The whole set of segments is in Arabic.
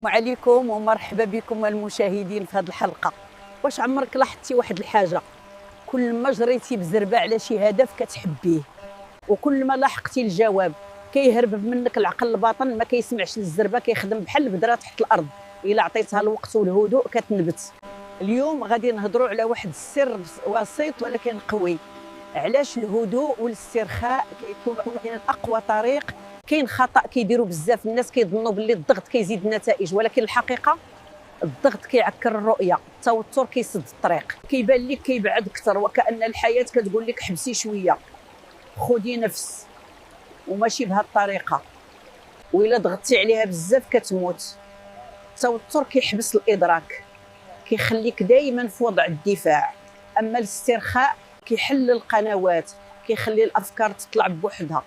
عليكم ومرحبا بكم المشاهدين في هذه الحلقه. واش عمرك لاحظتي واحد الحاجه؟ كل ما جريتي بزربه على شي هدف كتحبيه، وكل ما لاحقتي الجواب كيهرب منك العقل الباطن، ما كيسمعش للزربه، كيخدم بحال البذره تحت الارض. الا عطيتها الوقت والهدوء كتنبت. اليوم غادي نهضروا على واحد السر بسيط ولكن قوي. علاش الهدوء والاسترخاء كيكون اقوى طريق. كاين خطا كيديروا بزاف الناس، كيظنوا باللي الضغط كيزيد النتائج، ولكن الحقيقه الضغط كيعكر الرؤيه، التوتر كيسد الطريق، كيبان لك كيبعد اكثر، وكأن الحياه كتقول لك حبسي شويه، خذي نفس، وماشي بهذه الطريقه. وإلا ضغطتي عليها بزاف كتموت. التوتر كيحبس الادراك، كيخليك دائما في وضع الدفاع. اما الاسترخاء كيحل القنوات، كيخلي الافكار تطلع بوحدها.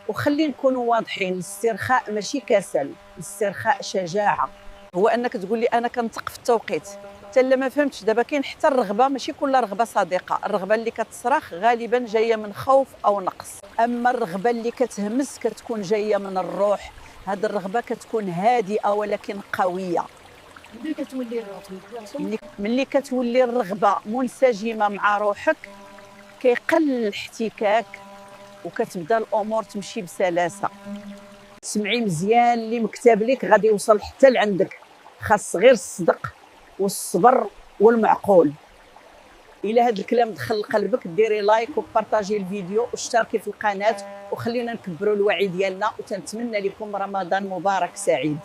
وخلي نكونوا واضحين، الاسترخاء ماشي كسل، الاسترخاء شجاعه. هو انك تقول لي انا كنطق في التوقيت، حتى لا ما فهمتش. دابا كاين حتى الرغبه، ماشي كل رغبه صديقه. الرغبه اللي كتصرخ غالبا جايه من خوف او نقص، اما الرغبه اللي كتهمس كتكون جايه من الروح. هذه الرغبه كتكون هادئه ولكن قويه. ملي كتولي الرغبة ملي كتولي الرغبه منسجمه مع روحك كيقل الاحتكاك، وكتبدا الامور تمشي بسلاسه. سمعي مزيان، اللي مكتاب لك غادي يوصل حتى لعندك. خاص غير الصدق والصبر والمعقول. الى هذا الكلام دخل لقلبك ديري لايك وبارطاجي الفيديو واشتركي في القناه، وخلينا نكبروا الوعي ديالنا. وتنتمنى لكم رمضان مبارك سعيد.